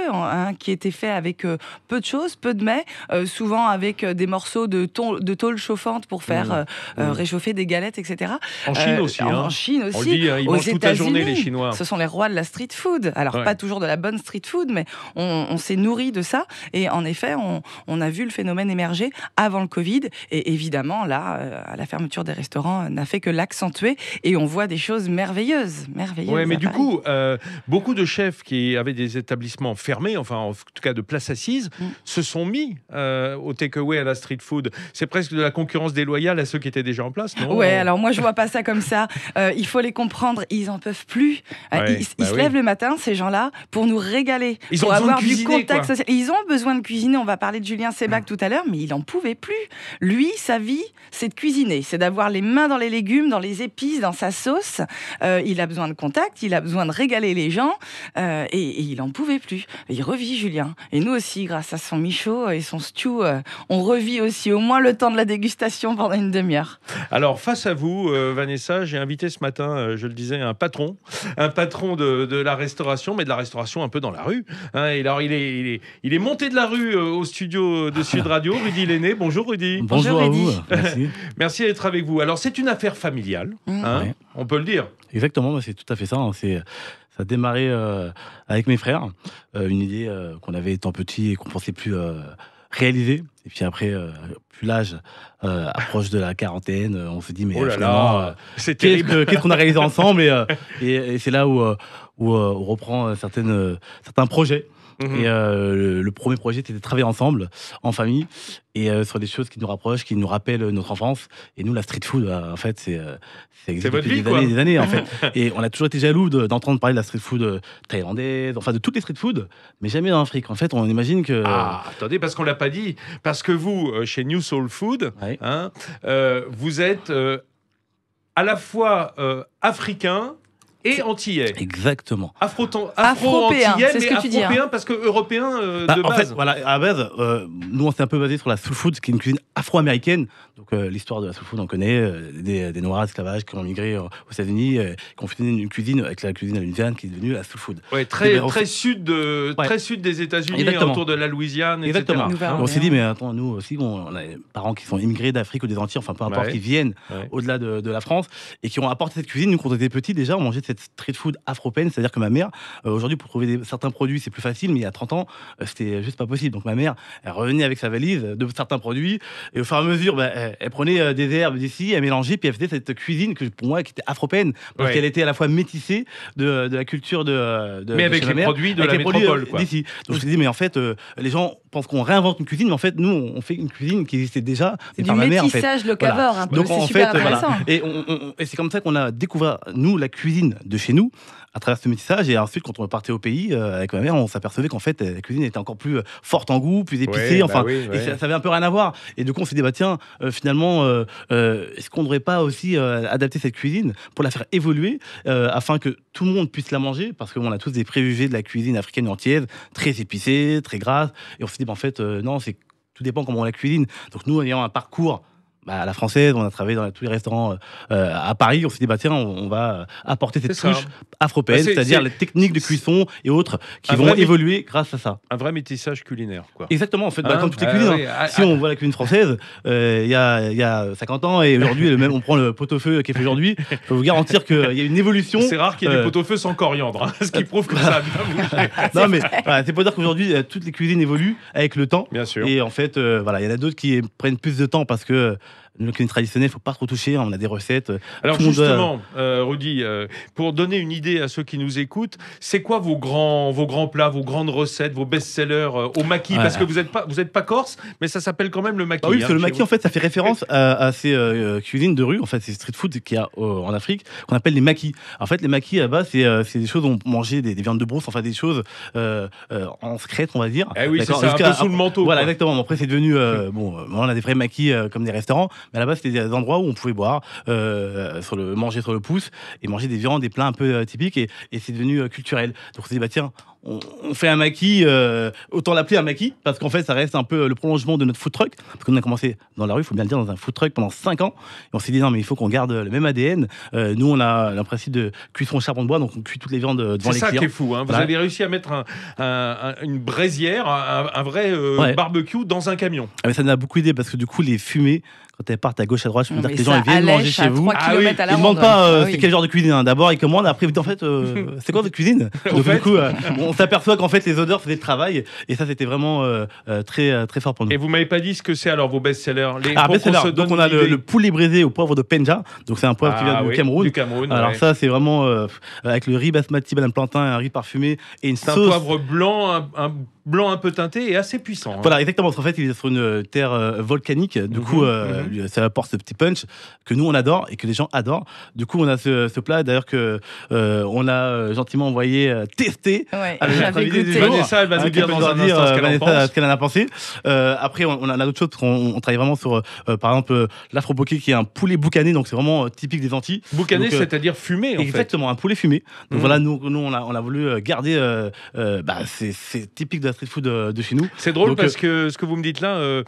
qui était fait avec peu de choses, peu de mets, souvent avec des morceaux de tôle chauffante pour faire réchauffer des galettes, etc. En Chine aussi. En Chine aussi. On le dit, ils mangent toute la journée les Chinois. Ce sont les rois de la street food. Alors, pas toujours de la bonne street food, mais on s'est nourri de ça. Et en effet, on a vu le phénomène émerger avant le Covid. Et évidemment, là, à la fermeture des restaurants, n'a fait que l'accentuer. Et on voit des choses merveilleuses. Oui, mais du coup, beaucoup de chefs qui avaient des établissements fermés, enfin, en tout cas de places assises, se sont mis au takeaway, à la street food. C'est presque de la concurrence déloyale à ceux qui étaient déjà en place, non ? Ouais, alors moi, je vois pas ça comme ça. Il faut les comprendre. Ils en peuvent plus. plus. Ils se lèvent le matin, ces gens-là, pour nous régaler, ils pour ont avoir besoin de du contact social. Ils ont besoin de cuisiner. On va parler de Julien Sebag tout à l'heure, mais il en pouvait plus. Lui, sa vie, c'est de cuisiner, c'est d'avoir les mains dans les légumes, dans les épices, dans sa sauce. Il a besoin de contact, il a besoin de régaler les gens, et il en pouvait plus. Il revit, Julien. Et nous aussi, grâce à son michaud et son stew, on revit aussi au moins le temps de la dégustation pendant une demi-heure. Alors, face à vous, Vanessa, j'ai invité ce matin, je le disais, un patron de la restauration, mais de la restauration un peu dans la rue. Et alors, il est monté de la rue au studio de Sud Radio, Rudy Lenné. Bonjour Rudy. Bonjour à vous. Merci. Merci d'être avec vous. Alors, c'est une affaire familiale, Ouais. on peut le dire. Exactement, c'est tout à fait ça. Ça a démarré avec mes frères, une idée qu'on avait étant petit et qu'on pensait plus réaliser. Et puis après, plus l'âge approche de la quarantaine, on se dit mais finalement, c'est terrible. qu'est-ce qu'on a réalisé ensemble et c'est là où on reprend certains projets. Et le premier projet, c'était de travailler ensemble, en famille, et sur des choses qui nous rapprochent, qui nous rappellent notre enfance. Et nous, la street food, en fait, c'est votre vie, depuis des années, en fait. Et on a toujours été jaloux d'entendre parler de la street food thaïlandaise, enfin de toutes les street food, mais jamais en Afrique. En fait, on imagine que... Ah, attendez, parce qu'on l'a pas dit. Parce que vous, chez New Soul Food, Ouais. vous êtes à la fois africain et antillais. Exactement. Afro-antillais, c'est ce mais que tu dis, afropéen, parce que européen de En base. fait, voilà, à la base, nous, on s'est un peu basé sur la soul food, qui est une cuisine afro-américaine. Donc, l'histoire de la soul food, on connaît des Noirs d'esclavage qui ont migré aux États-Unis, qui ont fait une cuisine avec la cuisine louisiane, qui est devenue la soul food. Ouais, très sud des États-Unis, Exactement. autour de la Louisiane, Exactement. etc. On s'est dit, mais attends, nous aussi, on a des parents qui sont immigrés d'Afrique ou des Antilles, enfin peu importe, Ouais. qui viennent Ouais. au-delà de la France et qui ont apporté cette cuisine. Nous, quand on était petits, déjà, on mangeait de cette street food afro-peine, c'est-à-dire que ma mère, aujourd'hui, pour trouver certains produits, c'est plus facile, mais il y a 30 ans, c'était juste pas possible. Donc ma mère, elle revenait avec sa valise de certains produits et au fur et à mesure, elle prenait des herbes d'ici, elle mélangeait, puis elle faisait cette cuisine que pour moi, qui était afro-peine, parce Ouais. qu'elle était à la fois métissée de la culture de Mais avec chez ma les mère, produits de avec la les produits, métropole, quoi. d'ici. Donc je me suis dit, mais en fait, les gens pensent qu'on réinvente une cuisine, mais en fait, nous, on fait une cuisine qui existait déjà. C'est du par ma mère, en fait. métissage locavore, un peu. Donc C'est en super fait, intéressant. et c'est comme ça qu'on a découvert, nous, la cuisine de chez nous, à travers ce métissage. Et ensuite, quand on partait au pays avec ma mère, on s'apercevait qu'en fait, la cuisine était encore plus forte en goût, plus épicée. Et ça avait un peu rien à voir. Et du coup, on s'est dit, bah tiens, finalement, est-ce qu'on ne devrait pas aussi adapter cette cuisine pour la faire évoluer afin que tout le monde puisse la manger, parce qu'on a tous des préjugés de la cuisine africaine et antillaise, très épicée, très grasse. Et on s'est dit, bah, en fait, non, tout dépend comment on la cuisine. Donc nous, ayant un parcours à la française, on a travaillé dans tous les restaurants à Paris, on s'est dit, bah tiens, on va apporter cette touche afro-peine, c'est-à-dire les techniques de cuisson et autres qui vont évoluer grâce à ça. Un vrai métissage culinaire, quoi. Exactement, en fait, comme toutes les cuisines. Si on voit la cuisine française, il y a 50 ans et aujourd'hui, on prend le pot-au-feu qui est fait aujourd'hui, je peux vous garantir qu'il y a une évolution. C'est rare qu'il y ait du pot-au-feu sans coriandre, ce qui prouve que ça a bien bougé. Non, mais c'est pour dire qu'aujourd'hui, toutes les cuisines évoluent avec le temps. Bien sûr. Et en fait, il y en a d'autres qui prennent plus de temps parce que la cuisine traditionnelle, il ne faut pas trop toucher, on a des recettes. Alors justement, Rudy, pour donner une idée à ceux qui nous écoutent, c'est quoi vos grands plats, vos grandes recettes, vos best-sellers au maquis? Parce que vous n'êtes pas corse, mais ça s'appelle quand même le maquis. Oui, parce que le maquis, en fait, ça fait référence à ces cuisines de rue, en fait, ces street food qu'il y a en Afrique, qu'on appelle les maquis. En fait, les maquis, là-bas, c'est des choses où on mangeait des viandes de brousse, enfin des choses en secrète, on va dire. Eh oui, c'est ça, un peu sous le manteau. Voilà, exactement. Après, c'est devenu, on a des vrais maquis comme des restaurants, mais là-bas, c'était des endroits où on pouvait boire, manger sur le pouce et manger des viandes, des plats un peu typiques, et c'est devenu culturel. Donc on s'est dit, bah tiens, on fait un maquis, autant l'appeler un maquis, parce qu'en fait, ça reste un peu le prolongement de notre food truck. Parce qu'on a commencé dans la rue, il faut bien le dire, dans un food truck pendant 5 ans. Et on s'est dit, non, mais il faut qu'on garde le même ADN. Nous, on a un principe de cuisson au charbon de bois, donc on cuit toutes les viandes devant les clients. C'est ça qui est fou, hein. Vous avez réussi à mettre une braisière, un vrai barbecue dans un camion. Ah, mais ça nous a beaucoup aidé, parce que du coup, les fumées, quand elles partent à gauche, à droite, je peux dire que les gens viennent manger chez vous. Ils ne demandent pas c'est quelle genre de cuisine. D'abord, ils commandent, après, ils disent, en fait, c'est quoi votre cuisine? Donc, du coup, on s'aperçoit qu'en fait, les odeurs faisaient le travail. Et ça, c'était vraiment très, très fort pour nous. Et vous m'avez pas dit ce que c'est alors vos best-sellers. Best-sellers. Donc, on a le poulet braisé au poivre de Penja. Donc, c'est un poivre qui vient du Cameroun. Alors, ça, c'est vraiment avec le riz basmati Banane Plantain, un riz parfumé et une sauce. Un poivre blanc, un blanc un peu teinté et assez puissant. Hein. Voilà, exactement. Parce qu'en fait, il est sur une terre volcanique. Du coup, ça apporte ce petit punch que nous, on adore et que les gens adorent. Du coup, on a ce plat, d'ailleurs, que on a gentiment envoyé tester. Ouais, j'avais goûté. Vanessa, elle va nous dire dans un instant ce qu'elle en a pensé. Après, on a d'autres choses. On travaille vraiment sur, par exemple, l'afro-poké, qui est un poulet boucané. Donc, c'est vraiment typique des Antilles. Boucané, c'est-à-dire fumé, en fait. Exactement, un poulet fumé. Donc, voilà, nous on a voulu garder... c'est typique de la street food de chez nous. C'est drôle parce que ce que vous me dites là,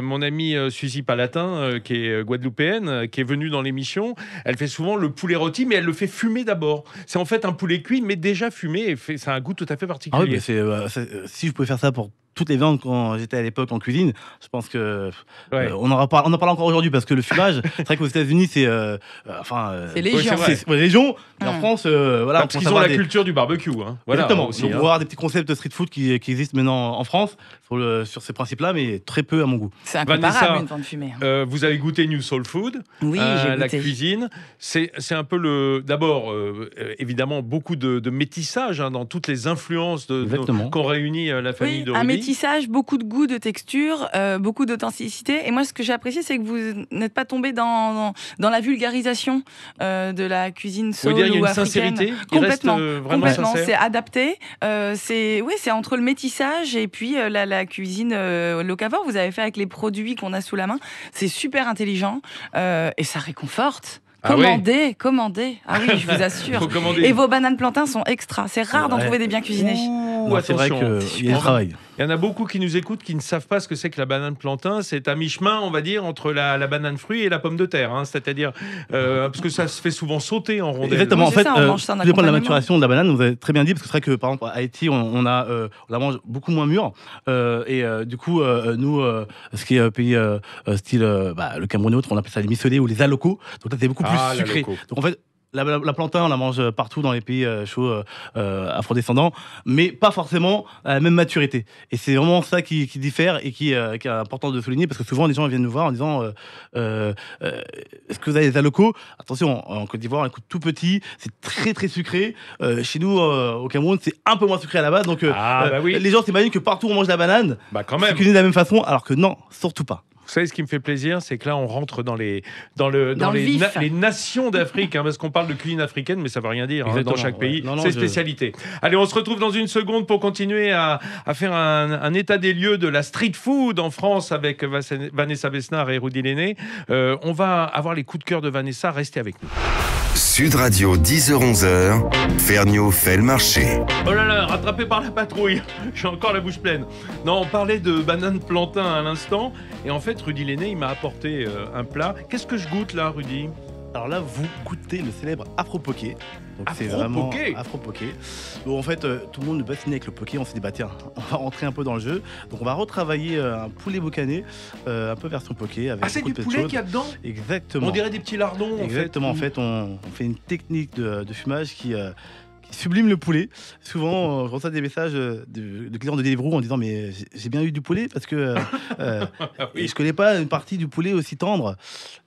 mon amie Suzy Palatin, qui est guadeloupéenne, qui est venue dans l'émission, elle fait souvent le poulet rôti, mais elle le fait fumer d'abord. C'est en fait un poulet cuit, mais déjà fumé, et ça a un goût tout à fait particulier. Si je pouvais faire ça pour toutes les viandes quand j'étais à l'époque en cuisine, je pense que on en parle encore aujourd'hui, parce que le fumage, c'est vrai qu'aux États-Unis c'est c'est légion. C'est légion. En France, voilà, parce qu'ils ont la culture du barbecue. Hein. Voilà, exactement. Donc, on va avoir des petits concepts de street food qui existent maintenant en France sur ces principes-là, mais très peu à mon goût. C'est incomparable, une viande fumée. Vous avez goûté New Soul Food. Oui, j'ai goûté. La cuisine, c'est un peu d'abord évidemment beaucoup de métissage dans toutes les influences qu'ont réuni la famille de Rudy. Un métissage, beaucoup de goût, de texture, beaucoup d'authenticité. Et moi, ce que j'ai apprécié, c'est que vous n'êtes pas tombé dans la vulgarisation de la cuisine soul ou africaine. Il y a une sincérité qui reste vraiment sincère. C'est adapté. C'est entre le métissage et puis la cuisine locavore. Vous avez fait avec les produits qu'on a sous la main. C'est super intelligent et ça réconforte. Commandez. Ah oui, je vous assure. Et vos bananes plantains sont extra. C'est rare d'en trouver des bien cuisinés. C'est vrai qu'il y a du travail. Il y en a beaucoup qui nous écoutent qui ne savent pas ce que c'est que la banane plantain. C'est à mi-chemin, on va dire, entre la banane fruit et la pomme de terre. Hein. C'est-à-dire, parce que ça se fait souvent sauter en rondelles. Exactement. En fait, tout dépend de la maturation de la banane. Vous avez très bien dit, parce que c'est vrai que, par exemple, à Haïti, on la mange beaucoup moins mûre. Du coup, nous, ce qui est pays style le Cameroun et autres, on appelle ça les micelés ou les alocos. Donc là, c'est beaucoup plus sucré. Donc en fait, la plantain, on la mange partout dans les pays chauds afrodescendants, mais pas forcément à la même maturité. Et c'est vraiment ça qui diffère et qui est important de souligner, parce que souvent les gens viennent nous voir en disant est-ce que vous avez des alocos ? Attention, en Côte d'Ivoire, on écoute tout petit, c'est très très sucré. Chez nous, au Cameroun, c'est un peu moins sucré à la base. Donc les gens s'imaginent que partout on mange de la banane, c'est cuisiné de la même façon, alors que non, surtout pas. Vous savez, ce qui me fait plaisir, c'est que là, on rentre dans les nations d'Afrique, parce qu'on parle de cuisine africaine, mais ça ne veut rien dire. Dans chaque pays, c'est spécialité. Allez, on se retrouve dans une seconde pour continuer à faire un état des lieux de la street food en France avec Vanessa Besnard et Rudy Lenné. On va avoir les coups de cœur de Vanessa. Restez avec nous. Sud Radio, 10h-11h, Ferniaud fait le marché. Oh là là, rattrapé par la patrouille. J'ai encore la bouche pleine. Non, on parlait de banane plantain à l'instant. Et en fait, Rudy Lenné, il m'a apporté un plat. Qu'est-ce que je goûte là, Rudy ? Alors là, vous goûtez le célèbre afro-poké. Donc c'est vraiment afro-poké. Donc en fait, tout le monde ne peut pas finir avec le poké. On s'est dit, tiens, on va rentrer un peu dans le jeu. Donc on va retravailler un poulet boucané, un peu version poké. C'est du poulet qu'il y a dedans ? Exactement. On dirait des petits lardons. Exactement. En fait, on fait une technique de fumage qui sublime le poulet. Souvent, je reçois des messages de clients de Deliveroo en disant mais j'ai bien eu du poulet parce que je connais pas une partie du poulet aussi tendre.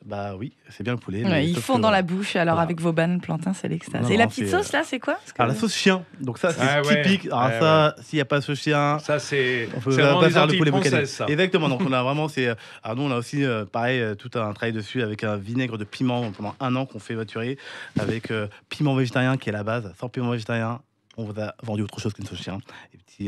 Bah oui, c'est bien le poulet. Ils font dans la bouche. Alors avec vos bananes plantain, c'est l'extase. Et la petite sauce là, c'est quoi ? Alors la sauce chien. Donc ça c'est typique. Alors ça, s'il n'y a pas sauce chien, ça c'est vraiment les Antilles françaises, ça. Exactement. Donc on a vraiment alors nous on a aussi pareil tout un travail dessus avec un vinaigre de piment pendant 1 an qu'on fait maturer avec piment végétarien qui est la base. Sans piment végétarien, on vous a vendu autre chose qu'une sauce chien.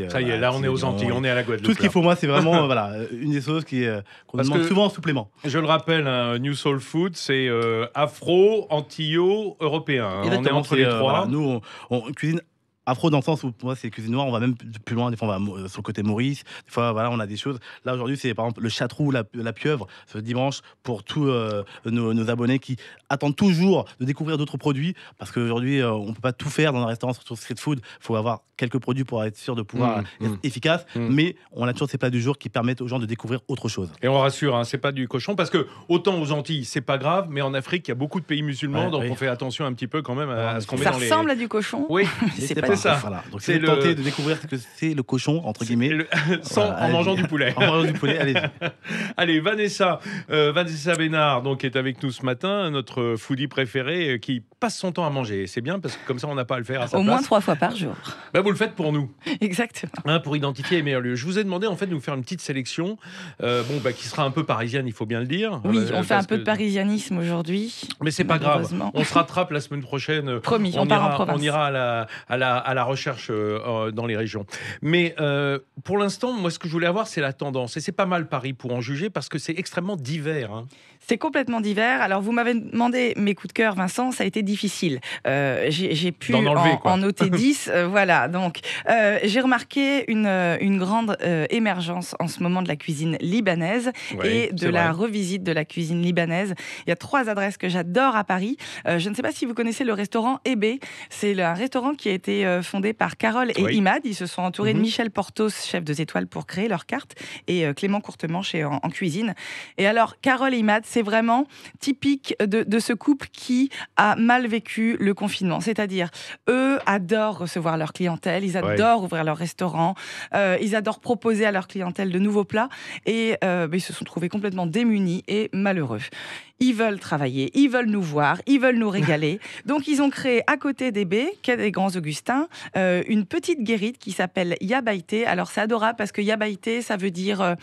Ça y est, là on est aux Antilles, on est à la Guadeloupe. Tout ce qu'il faut, moi, c'est vraiment une des sauces qu'on demande souvent en supplément. Je le rappelle, New Soul Food, c'est afro, antillo, européen. On est entre les trois. Nous, on cuisine afro dans le sens où pour moi c'est cuisine noire, on va même plus loin, des fois on va sur le côté Maurice, des fois on a des choses. Là aujourd'hui c'est par exemple le chatrou, la pieuvre, ce dimanche pour tous nos abonnés qui attendent toujours de découvrir d'autres produits, parce qu'aujourd'hui on peut pas tout faire dans un restaurant sur street food, il faut avoir quelques produits pour être sûr de pouvoir être efficace, mais on a toujours ces plats du jour qui permettent aux gens de découvrir autre chose. Et on rassure, hein, c'est pas du cochon, parce que autant aux Antilles, c'est pas grave, mais en Afrique, il y a beaucoup de pays musulmans, donc on fait attention un petit peu quand même à ce qu'on met dans les... Ça ressemble à du cochon. Oui, c'est pas ça. Voilà. Donc c'est tenter de découvrir ce que c'est le cochon, entre guillemets. En mangeant du poulet. En mangeant du poulet, allez-y. Allez, Vanessa Bénard, donc, est avec nous ce matin, notre foodie préférée, qui passe son temps à manger. C'est bien, parce que comme ça, on n'a pas à le faire à sa place. Au moins 3 fois par jour. Bah, vous le faites pour nous. Exactement. Hein, pour identifier les meilleurs lieux. Je vous ai demandé en fait de nous faire une petite sélection, qui sera un peu parisienne, il faut bien le dire. Oui, on fait un peu de parisianisme aujourd'hui. Mais c'est pas grave. On se rattrape la semaine prochaine. Promis, on part en province. On ira à la recherche dans les régions. Mais pour l'instant, moi, ce que je voulais avoir, c'est la tendance. Et c'est pas mal Paris pour en juger parce que c'est extrêmement divers. Hein. C'est complètement divers. Alors, vous m'avez demandé mes coups de cœur, Vincent, ça a été difficile. J'ai pu en noter 10. Voilà, donc j'ai remarqué une grande émergence en ce moment de la cuisine libanaise et de la revisite de la cuisine libanaise. Il y a 3 adresses que j'adore à Paris. Je ne sais pas si vous connaissez le restaurant Ébé. C'est un restaurant qui a été fondé par Carole et Imad. Ils se sont entourés de Michel Portos, chef 2 étoiles, pour créer leur carte, et Clément Courtemanche en cuisine. Et alors, Carole et Imad, c'est vraiment typique de ce couple qui a mal vécu le confinement. C'est-à-dire, eux adorent recevoir leur clientèle, ils adorent ouvrir leur restaurant, ils adorent proposer à leur clientèle de nouveaux plats, et ils se sont trouvés complètement démunis et malheureux. Ils veulent travailler, ils veulent nous voir, ils veulent nous régaler. Donc, ils ont créé à côté des baies, quai des Grands Augustins, une petite guérite qui s'appelle Yabaïté. Alors, c'est adorable parce que Yabaïté, ça veut dire...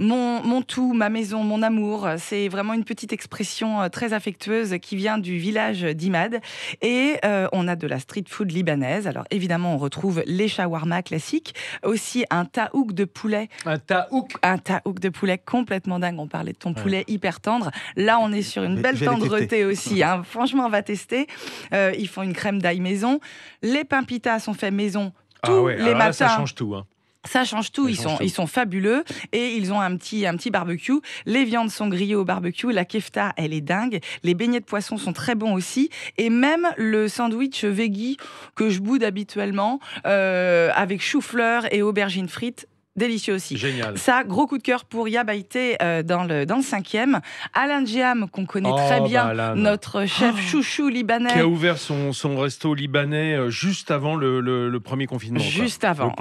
Mon tout, ma maison, mon amour, c'est vraiment une petite expression très affectueuse qui vient du village d'Imad. Et on a de la street food libanaise. Alors évidemment, on retrouve les shawarma classiques, aussi un taouk de poulet. Un taouk de poulet complètement dingue. On parlait de ton poulet hyper tendre. Là, on est sur une belle tendreté aussi. Hein. Franchement, on va tester. Ils font une crème d'ail maison. Les pains pita sont faits maison tous les matins. Là, ça change tout. Hein. Ça change tout, ils sont fabuleux, et ils ont un petit barbecue. Les viandes sont grillées au barbecue, la kefta, elle est dingue, les beignets de poisson sont très bons aussi, et même le sandwich veggie que je boude habituellement, avec chou-fleur et aubergines frites, délicieux aussi. Génial. Ça, gros coup de cœur pour Yabaïté dans le 5e. Alain Djam, qu'on connaît très bien, notre chef chouchou libanais. Qui a ouvert son resto libanais juste avant le premier confinement. Juste avant,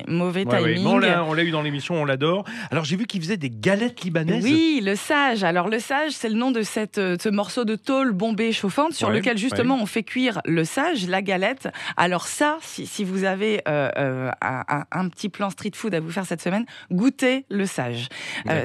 mauvais timing. Bon, on l'a eu dans l'émission, on l'adore. Alors j'ai vu qu'il faisait des galettes libanaises. Oui, le sage. Alors le sage, c'est le nom de ce morceau de tôle bombée chauffante sur lequel justement on fait cuire le sage, la galette. Alors ça, si vous avez un petit plan street food à vous faire cette semaine, goûtez le sage.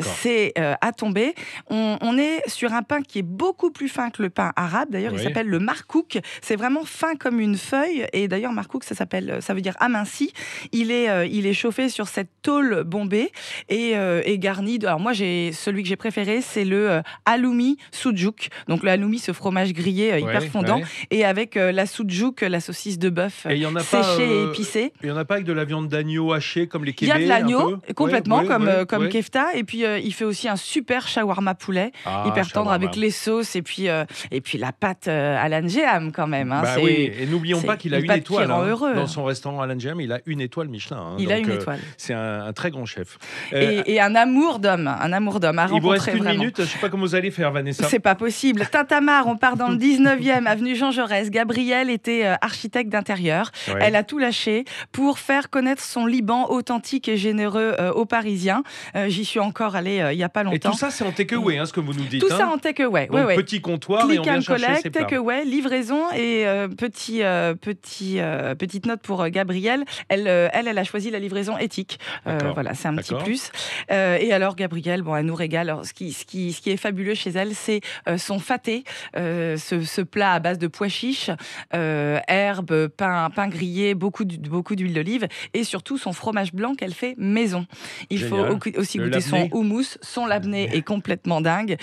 C'est à tomber. On est sur un pain qui est beaucoup plus fin que le pain arabe. D'ailleurs, il s'appelle le markouk. C'est vraiment fin comme une feuille. Et d'ailleurs, markouk, ça veut dire aminci. Il est chauffé sur cette tôle bombée et garni de... Alors moi, celui que j'ai préféré, c'est le halloumi soudjouk. Donc le halloumi, ce fromage grillé hyper fondant, et avec la soudjouk, la saucisse de bœuf séchée et épicée. Il n'y en a pas avec de la viande d'agneau hachée comme les kébés? Il y a de l'agneau, complètement, comme kefta, et puis il fait aussi un super shawarma poulet, hyper tendre, avec les sauces, et puis la pâte Alain Djam quand même. Hein, et n'oublions pas qu'il a une étoile dans son restaurant Alain Djam, il a une étoile Michelin. Hein, il a une étoile. C'est un très grand chef. Et un amour d'homme à rencontrer. Il vous reste une minute, je ne sais pas comment vous allez faire, Vanessa. C'est pas possible. Tintamarre, on part dans le 19e, avenue Jean Jaurès. Gabrielle était architecte d'intérieur. Elle a tout lâché pour faire connaître son Liban authentique et généreux aux Parisiens. J'y suis encore allée il n'y a pas longtemps. Et tout ça, c'est en takeaway, ce que vous nous dites. Tout ça en takeaway. Donc, petit comptoir, et on vient chercher ses plats. Takeaway, livraison, et petite note pour Gabrielle. Elle a choisi la livraison éthique. Voilà, c'est un petit plus. Et alors, Gabrielle, elle nous régale. Alors, ce qui est fabuleux chez elle, c'est son faté, ce plat à base de pois chiches, herbes, pain grillé, beaucoup d'huile d'olive, et surtout son fromage blanc qu'elle fait maison. Il faut aussi goûter son houmous. Son labné est complètement dingue.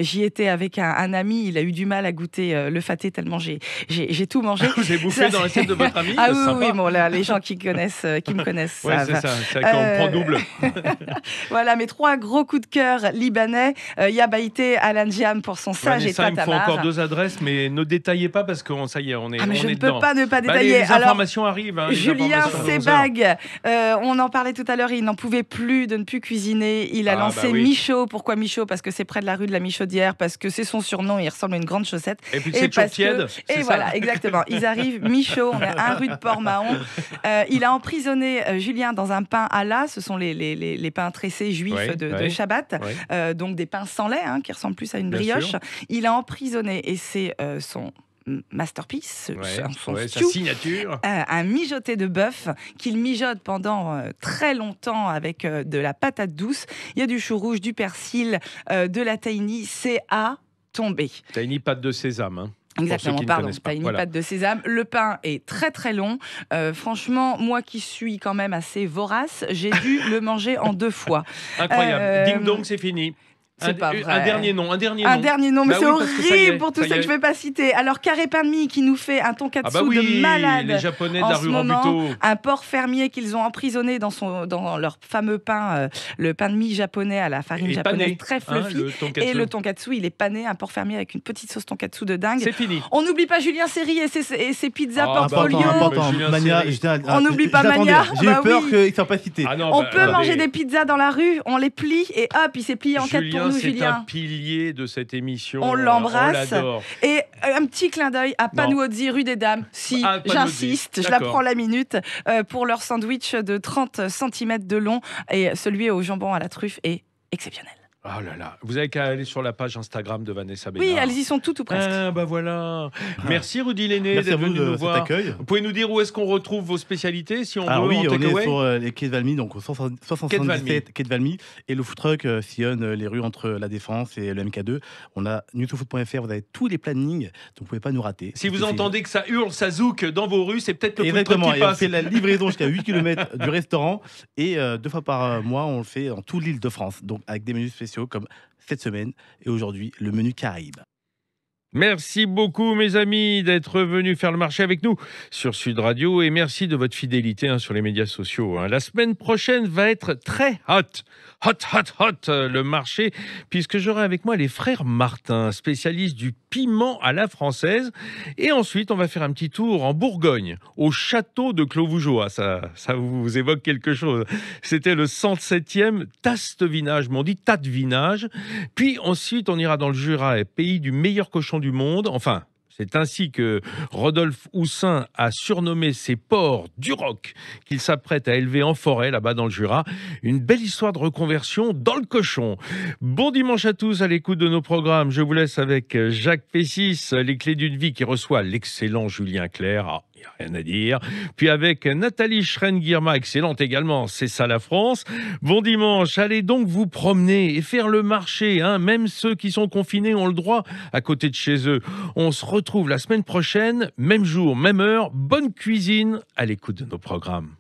J'y étais avec un ami, il a eu du mal à goûter le faté tellement j'ai tout mangé. Vous avez bouffé dans l'assiette de votre ami? Ah oui, bon, là, les gens qui me connaissent ouais, savent. C'est ça qu'on prend double. Voilà, mes 3 gros coups de cœur libanais. Yabaïté, Alan Diam pour son sage et Tatamar. Il me faut encore 2 adresses, mais ne détaillez pas parce que ça y est, on est mais je ne dedans. peux pas ne pas détailler. Les informations arrivent. Julien Sebag, on en parlait tout à l'heure, il n'en pouvait plus de ne plus cuisiner. Il a lancé Michaud. Pourquoi Michaud? Parce que c'est près de la rue de la Michaudière, parce que c'est son surnom, il ressemble à une grande chaussette. Et puis c'est toujours tiède. Et voilà, exactement. Ils arrivent, Michaud, on est à 1 rue de Port-Mahon. Il a emprisonné Julien dans un pain à la, ce sont les pains tressés juifs de Shabbat, donc des pains sans lait, qui ressemblent plus à une brioche. Il a emprisonné, et c'est son masterpiece, sa signature. Un mijoté de bœuf qu'il mijote pendant très longtemps avec de la patate douce. Il y a du chou rouge, du persil, de la tahini. C'est à tomber. Tahini, pâte de sésame. Exactement, pardon, tahini, pâte de sésame. Le pain est très très long. Franchement, moi qui suis quand même assez vorace, j'ai dû le manger en 2 fois. Incroyable. Ding dong, c'est fini. C'est pas vrai. Un dernier nom. Un dernier nom, mais c'est horrible pour tous ceux que je ne vais pas citer. Alors, Carré Pain de Mie qui nous fait un tonkatsu de malade. Les Japonais de la rue Rambuteau. Un porc fermier qu'ils ont emprisonné dans leur fameux pain, le pain de mie japonais à la farine japonaise très fluffy. Et le tonkatsu, il est pané, un porc fermier avec une petite sauce tonkatsu de dingue. C'est fini. On n'oublie pas Julien Seri et ses pizzas portfolio. Important. Mania, on n'oublie pas Mania. J'ai eu peur qu'il ne soit pas cité. On peut manger des pizzas dans la rue, on les plie et hop, il s'est plié en 4 pour nous, Julien. C'est un pilier de cette émission. On l'embrasse. On l'adore. Et un petit clin d'œil à Panuozzi, rue des Dames. Si, j'insiste, je la prends la minute, pour leur sandwich de 30 cm de long. Et celui au jambon à la truffe est exceptionnel. Oh là là, vous avez qu'à aller sur la page Instagram de Vanessa Bénard. Oui, elles y sont toutes ou presque. Ah bah voilà. Merci Rudy Lenné d'être venu nous voir. Accueil. Vous pouvez nous dire où est-ce qu'on retrouve vos spécialités si on veut oui, en on est takeaway sur les quais de Valmy, donc au 77 quai de Valmy, et le food truck sillonne les rues entre la Défense et le MK2. On a newtofood.fr, vous avez tous les plannings, donc vous pouvez pas nous rater. Si vous entendez que ça hurle, ça zouk dans vos rues, c'est peut-être le food truck qui passe. On fait la livraison jusqu'à 8 km du restaurant, et 2 fois par mois, on le fait dans toute l'île de France, donc avec des menus spéciaux comme cette semaine et aujourd'hui le menu Caraïbes. Merci beaucoup mes amis d'être venus faire le marché avec nous sur Sud Radio et merci de votre fidélité sur les médias sociaux. La semaine prochaine va être très hot le marché puisque j'aurai avec moi les frères Martin, spécialistes du piment à la française et ensuite on va faire un petit tour en Bourgogne au château de Clos-Vougeot. Ça vous évoque quelque chose. C'était le 107e Tastevinage, mais on dit Tatevinage. Puis ensuite on ira dans le Jura, pays du meilleur cochon du monde. Enfin, c'est ainsi que Rodolphe Houssin a surnommé ces porcs du Roc qu'il s'apprête à élever en forêt, là-bas dans le Jura. Une belle histoire de reconversion dans le cochon. Bon dimanche à tous à l'écoute de nos programmes. Je vous laisse avec Jacques Pessis, Les Clés d'une vie, qui reçoit l'excellent Julien Clerc. Il n'y a rien à dire. Puis avec Nathalie Schrenn-Guirma, excellente également, c'est ça la France. Bon dimanche, allez donc vous promener et faire le marché. Même ceux qui sont confinés ont le droit à côté de chez eux. On se retrouve la semaine prochaine, même jour, même heure. Bonne cuisine à l'écoute de nos programmes.